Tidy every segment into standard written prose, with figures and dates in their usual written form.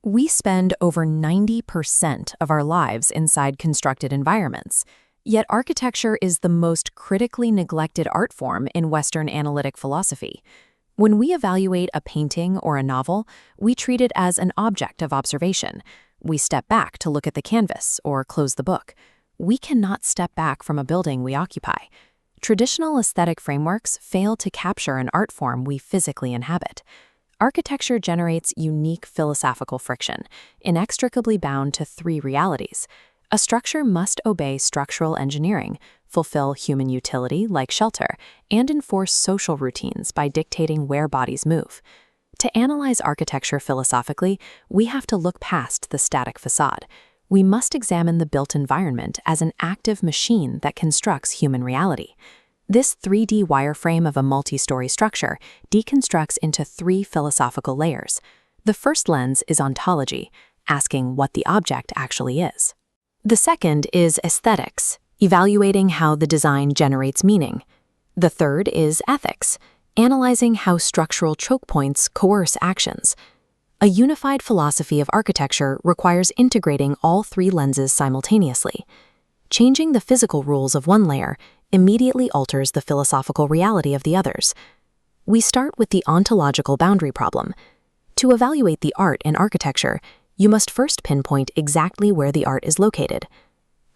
We spend over 90% of our lives inside constructed environments, yet architecture is the most critically neglected art form in Western analytic philosophy. When we evaluate a painting or a novel, we treat it as an object of observation. We step back to look at the canvas or close the book. We cannot step back from a building we occupy. Traditional aesthetic frameworks fail to capture an art form we physically inhabit. Architecture generates unique philosophical friction, inextricably bound to three realities. A structure must obey structural engineering, fulfill human utility like shelter, and enforce social routines by dictating where bodies move. To analyze architecture philosophically, we have to look past the static facade. We must examine the built environment as an active machine that constructs human reality. This 3D wireframe of a multi-story structure deconstructs into three philosophical layers. The first lens is ontology, asking what the object actually is. The second is aesthetics, evaluating how the design generates meaning. The third is ethics, analyzing how structural choke points coerce actions. A unified philosophy of architecture requires integrating all three lenses simultaneously. Changing the physical rules of one layer immediately alters the philosophical reality of the others. We start with the ontological boundary problem. To evaluate the art in architecture, you must first pinpoint exactly where the art is located.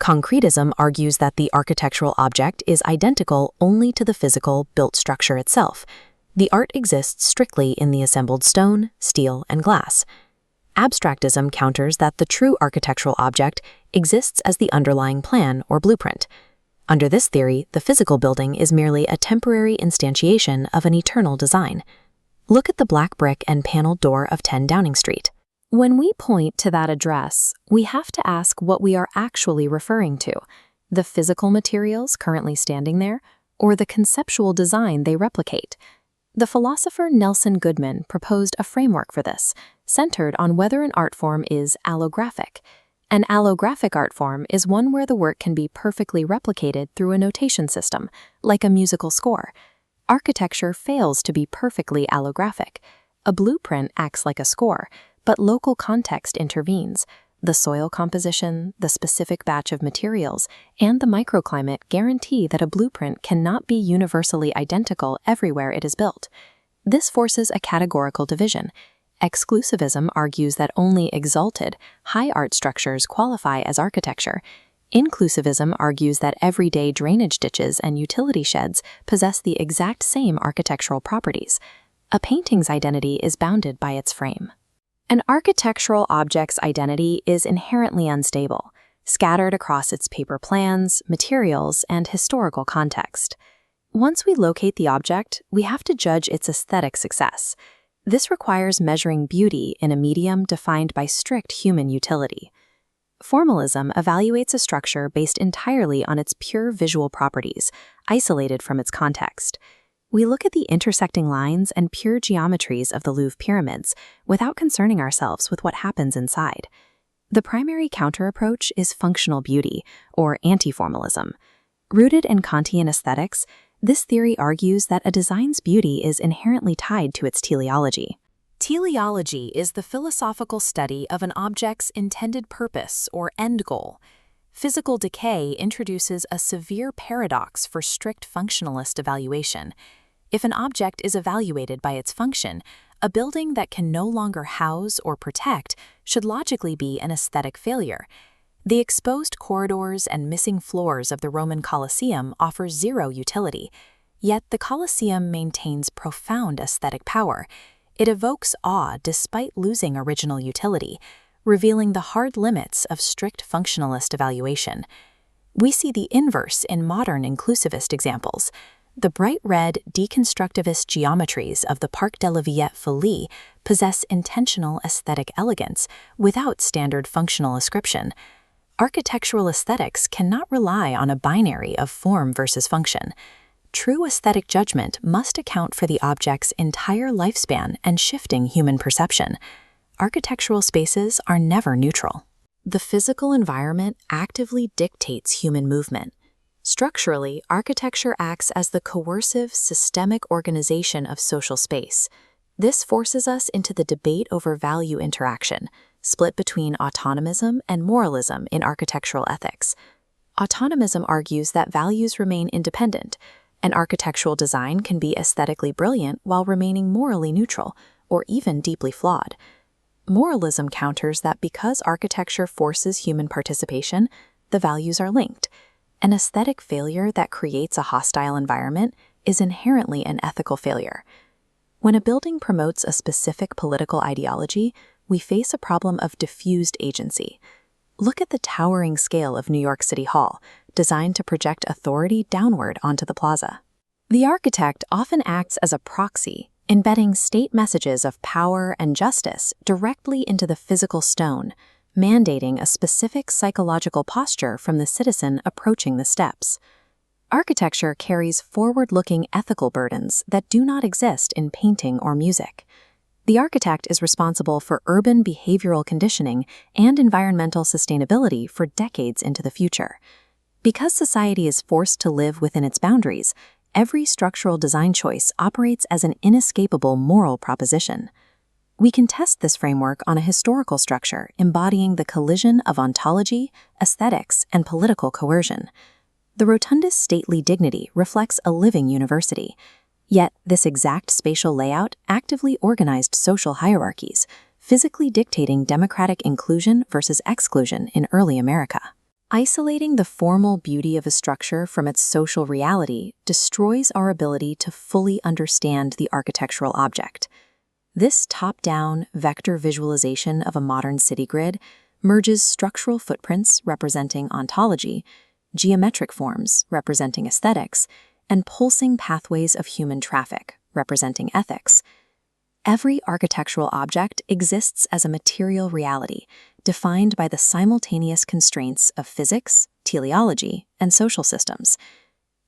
Concretism argues that the architectural object is identical only to the physical built structure itself. The art exists strictly in the assembled stone, steel, and glass. Abstractism counters that the true architectural object exists as the underlying plan or blueprint. Under this theory, the physical building is merely a temporary instantiation of an eternal design. Look at the black brick and paneled door of 10 Downing Street. When we point to that address, we have to ask what we are actually referring to: the physical materials currently standing there, or the conceptual design they replicate. The philosopher Nelson Goodman proposed a framework for this, centered on whether an art form is allographic. An allographic art form is one where the work can be perfectly replicated through a notation system, like a musical score. Architecture fails to be perfectly allographic. A blueprint acts like a score, but local context intervenes. The soil composition, the specific batch of materials, and the microclimate guarantee that a blueprint cannot be universally identical everywhere it is built. This forces a categorical division. Exclusivism argues that only exalted, high art structures qualify as architecture. Inclusivism argues that everyday drainage ditches and utility sheds possess the exact same architectural properties. A painting's identity is bounded by its frame. An architectural object's identity is inherently unstable, scattered across its paper plans, materials, and historical context. Once we locate the object, we have to judge its aesthetic success. This requires measuring beauty in a medium defined by strict human utility. Formalism evaluates a structure based entirely on its pure visual properties, isolated from its context. We look at the intersecting lines and pure geometries of the Louvre pyramids without concerning ourselves with what happens inside. The primary counter-approach is functional beauty, or anti-formalism. Rooted in Kantian aesthetics, this theory argues that a design's beauty is inherently tied to its teleology. Teleology is the philosophical study of an object's intended purpose or end goal. Physical decay introduces a severe paradox for strict functionalist evaluation. If an object is evaluated by its function, a building that can no longer house or protect should logically be an aesthetic failure. The exposed corridors and missing floors of the Roman Colosseum offer zero utility, yet the Colosseum maintains profound aesthetic power. It evokes awe despite losing original utility, revealing the hard limits of strict functionalist evaluation. We see the inverse in modern inclusivist examples. The bright red deconstructivist geometries of the Parc de la Villette Folie possess intentional aesthetic elegance without standard functional ascription. Architectural aesthetics cannot rely on a binary of form versus function. True aesthetic judgment must account for the object's entire lifespan and shifting human perception. Architectural spaces are never neutral. The physical environment actively dictates human movement. Structurally, architecture acts as the coercive, systemic organization of social space. This forces us into the debate over value interaction, split between autonomism and moralism in architectural ethics. Autonomism argues that values remain independent, and architectural design can be aesthetically brilliant while remaining morally neutral, or even deeply flawed. Moralism counters that because architecture forces human participation, the values are linked. An aesthetic failure that creates a hostile environment is inherently an ethical failure. When a building promotes a specific political ideology, we face a problem of diffused agency. Look at the towering scale of New York City Hall, designed to project authority downward onto the plaza. The architect often acts as a proxy, embedding state messages of power and justice directly into the physical stone, mandating a specific psychological posture from the citizen approaching the steps. Architecture carries forward-looking ethical burdens that do not exist in painting or music. The architect is responsible for urban behavioral conditioning and environmental sustainability for decades into the future. Because society is forced to live within its boundaries, every structural design choice operates as an inescapable moral proposition. We can test this framework on a historical structure embodying the collision of ontology, aesthetics, and political coercion. The rotundous stately dignity reflects a living university. Yet, this exact spatial layout actively organized social hierarchies, physically dictating democratic inclusion versus exclusion in early America. Isolating the formal beauty of a structure from its social reality destroys our ability to fully understand the architectural object. This top-down, vector visualization of a modern city grid merges structural footprints representing ontology, geometric forms representing aesthetics, and pulsing pathways of human traffic, representing ethics. Every architectural object exists as a material reality, defined by the simultaneous constraints of physics, teleology, and social systems.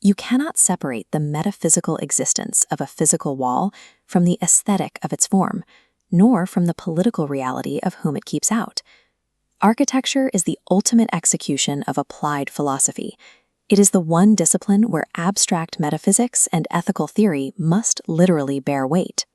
You cannot separate the metaphysical existence of a physical wall from the aesthetic of its form, nor from the political reality of whom it keeps out. Architecture is the ultimate execution of applied philosophy. It is the one discipline where abstract metaphysics and ethical theory must literally bear weight.